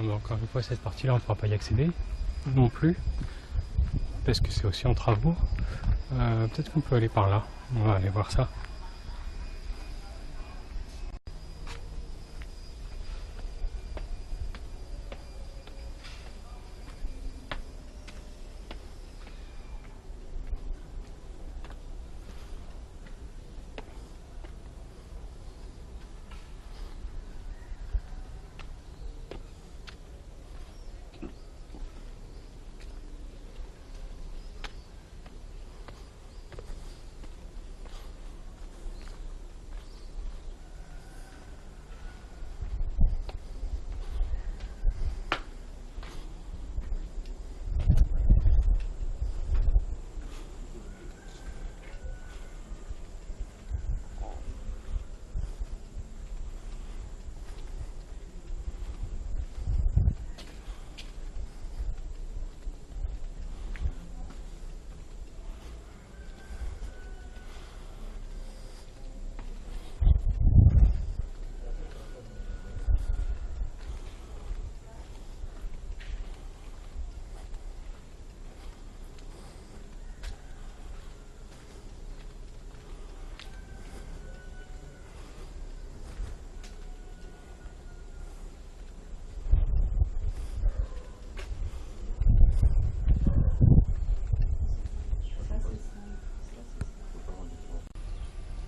Mais encore une fois, cette partie-là, on ne pourra pas y accéder non plus, parce que c'est aussi en travaux. Peut-être qu'on peut aller par là, on va aller voir ça.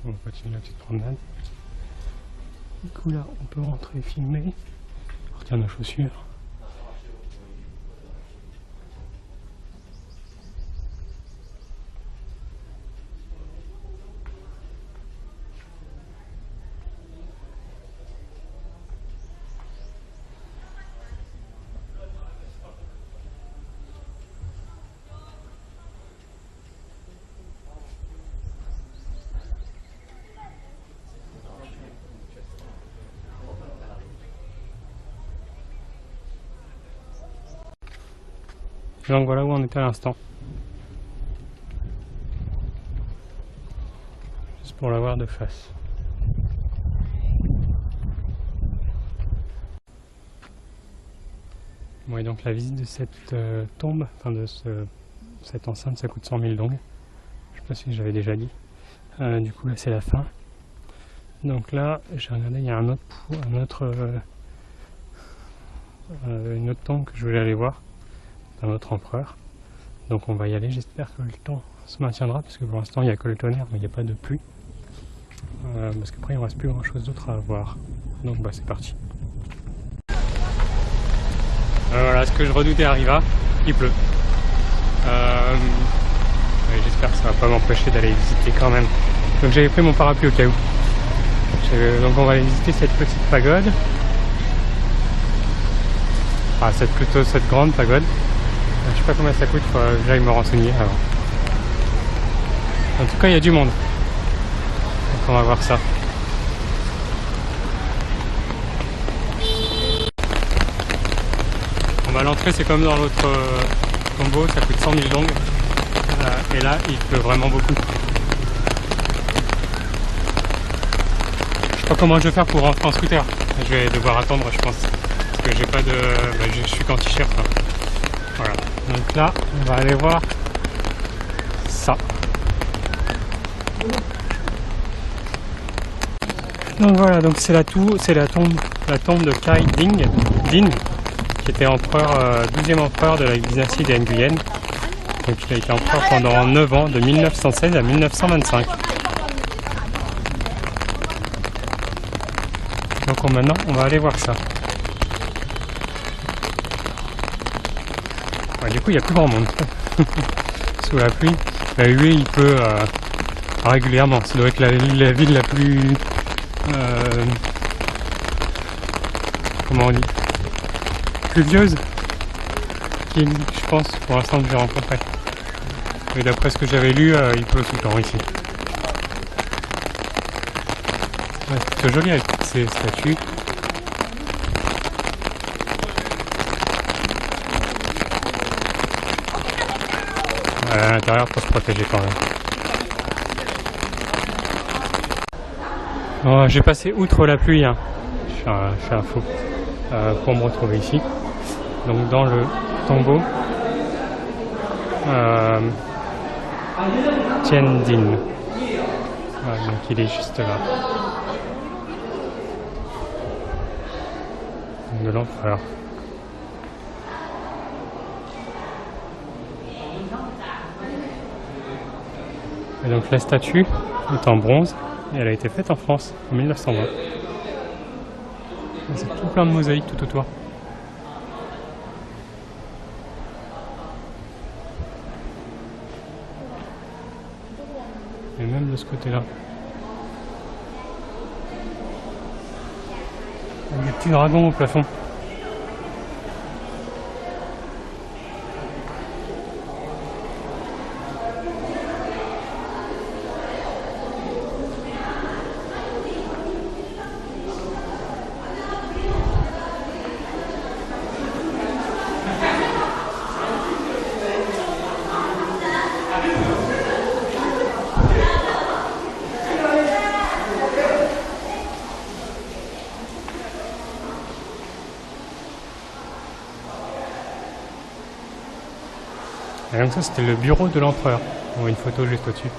On continue la petite promenade. Du coup là, on peut rentrer et filmer. Sortir nos chaussures. Donc voilà où on était à l'instant. Juste pour la voir de face. Bon, et donc la visite de cette tombe, enfin de cette enceinte, ça coûte 100 000 dong. Je sais pas si j'avais déjà dit. Du coup là c'est la fin. Donc là j'ai regardé, il y a une autre tombe que je voulais aller voir. Un autre empereur, donc on va y aller. J'espère que le temps se maintiendra parce que pour l'instant il n'y a que le tonnerre mais il n'y a pas de pluie, parce qu'après il ne reste plus grand chose d'autre à voir, donc bah c'est parti. Voilà, ce que je redoutais arriva, il pleut. J'espère que ça va pas m'empêcher d'aller visiter quand même, donc j'avais pris mon parapluie au cas où. Donc on va aller visiter cette petite pagode, plutôt cette grande pagode. Je sais pas combien ça coûte, faut que j'aille me renseigner avant. En tout cas il y a du monde, donc on va voir ça. Bon bah l'entrée c'est comme dans l'autre combo, ça coûte 100 000 dong, et là il pleut vraiment beaucoup. Je sais pas comment je vais faire pour rentrer en scooter, je vais devoir attendre je pense, parce que j'ai pas de... je suis qu'en t-shirt. Voilà, donc là on va aller voir ça. Donc voilà, donc c'est la tombe de Khai Dinh, qui était empereur, 12e empereur de la dynastie des Nguyen. Donc il a été empereur pendant 9 ans, de 1916 à 1925. Donc maintenant on va aller voir ça. Du coup il n'y a plus grand monde sous la pluie. La huée il peut régulièrement, ça doit être la ville la plus comment on dit, pluvieuse qui existe, je pense, pour l'instant que j'ai rencontré. Et d'après ce que j'avais lu, il pleut tout le temps ici. Ouais, c'est plutôt joli avec toutes ces statues. À l'intérieur pour se protéger quand même. Oh, j'ai passé outre la pluie, hein. Je suis un fou. pour me retrouver ici. Donc dans le tombeau Tiandin. Voilà, donc il est juste là. De l'empereur. Et donc la statue est en bronze et elle a été faite en France en 1920. C'est tout plein de mosaïques tout autour. Et même de ce côté-là. Il y a des petits dragons au plafond. Et donc ça c'était le bureau de l'empereur. On voit une photo juste au-dessus.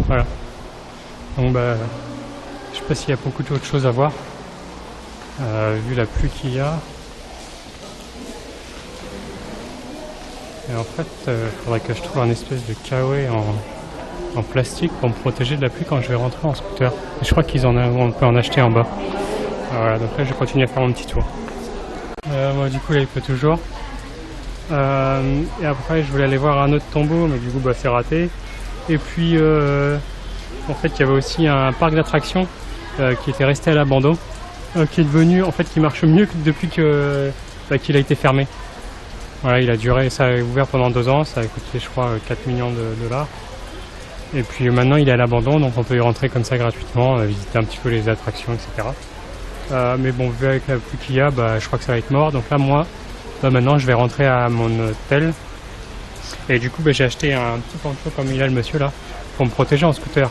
Voilà. Donc bah, je sais pas s'il y a beaucoup d'autres choses à voir. Vu la pluie qu'il y a. Et en fait, il faudrait que je trouve un espèce de kawaii en plastique pour me protéger de la pluie quand je vais rentrer en scooter. Et je crois qu'ils en ont, on peut en acheter en bas. Voilà, donc là je continue à faire mon petit tour. Bon, du coup là il pleut toujours. Et après je voulais aller voir un autre tombeau, mais du coup bah, c'est raté. Et puis en fait il y avait aussi un parc d'attractions qui était resté à l'abandon, qui est devenu, en fait qui marche mieux que depuis que qu'il a été fermé. Voilà, il a duré, ça a ouvert pendant 2 ans, ça a coûté je crois 4 millions de dollars. Et puis maintenant il est à l'abandon, donc on peut y rentrer comme ça gratuitement, visiter un petit peu les attractions, etc. Mais bon, vu avec la pluie qu'il y a, bah, je crois que ça va être mort. Donc là, moi, bah, maintenant, je vais rentrer à mon hôtel. Et du coup, bah, j'ai acheté un petit poncho comme il a le monsieur là, pour me protéger en scooter.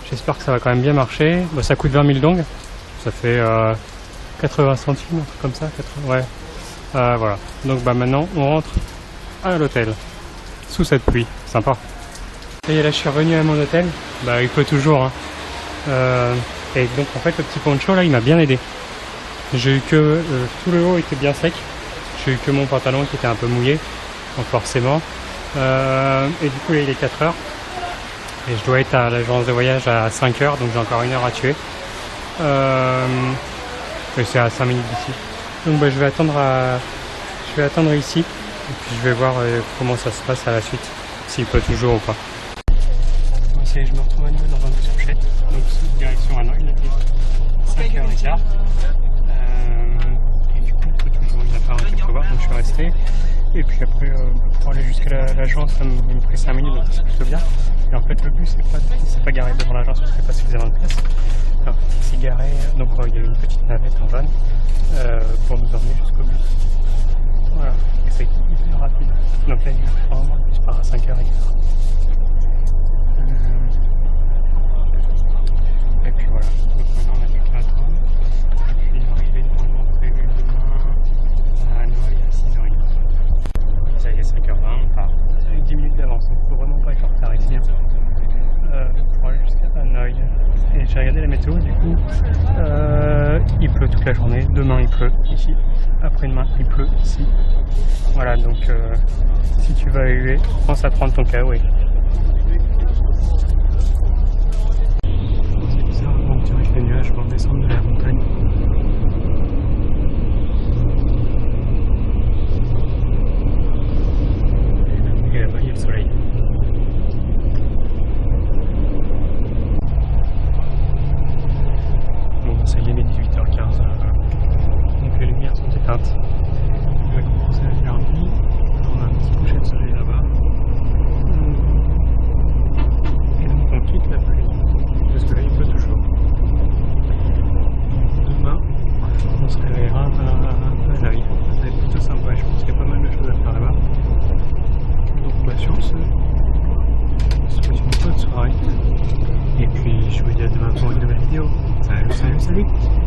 J'espère que ça va quand même bien marcher. Bah, ça coûte 20 000 dong. Ça fait 80 centimes, un truc comme ça. 80, ouais. Voilà. Donc bah, maintenant, on rentre à l'hôtel. Sous cette pluie. Sympa. Et là, je suis revenu à mon hôtel. Bah, il pleut toujours. Hein. Et donc en fait le petit poncho là il m'a bien aidé. J'ai eu que tout le haut était bien sec. J'ai eu que mon pantalon qui était un peu mouillé. Donc forcément. Et du coup là il est 4 heures. Et je dois être à l'agence de voyage à 5 heures. Donc j'ai encore 1 heure à tuer. Et c'est à 5 minutes d'ici. Donc bah, je vais attendre ici. Et puis je vais voir comment ça se passe à la suite. S'il pleut toujours ou pas. Je me retrouve à nouveau dans un bus couchette, donc direction Hanoï, il est 5h15. Et du coup, toujours, il n'a pas arrêté de pleuvoir, donc je suis resté. Et puis après, pour aller jusqu'à l'agence, il me prit 5 minutes, donc c'est plutôt bien. Et en fait, le bus c'est pas garé devant l'agence parce qu'il n'y a pas suffisamment de place. Alors, il s'est garé, donc il y a eu une petite navette en van pour nous emmener jusqu'au bus. Voilà, et c'est hyper rapide. Donc là, normalement, le bus part à 5h15. Et puis voilà, donc maintenant on a plus qu'à attendre. Et puis l'arrivée normalement prévue demain à Hanoï à 6h30. Ça y est, 5h20, on part avec 10 minutes d'avance, donc il faut vraiment pas être en retard ici. Pour aller jusqu'à Hanoï. Et j'ai regardé la météo, du coup, il pleut toute la journée. Demain il pleut ici, après-demain il pleut ici. Voilà, donc si tu vas à Hue, pense à prendre ton kawaii. Les nuages vont descendre de la montagne. Et là-bas, il y a le soleil. Bon, ça y est, il est 18h15. Donc les lumières sont éteintes. Il va commencer à faire nuit. On a un petit coucher de soleil là-bas. dis à demain pour une nouvelle vidéo. Salut, salut, salut!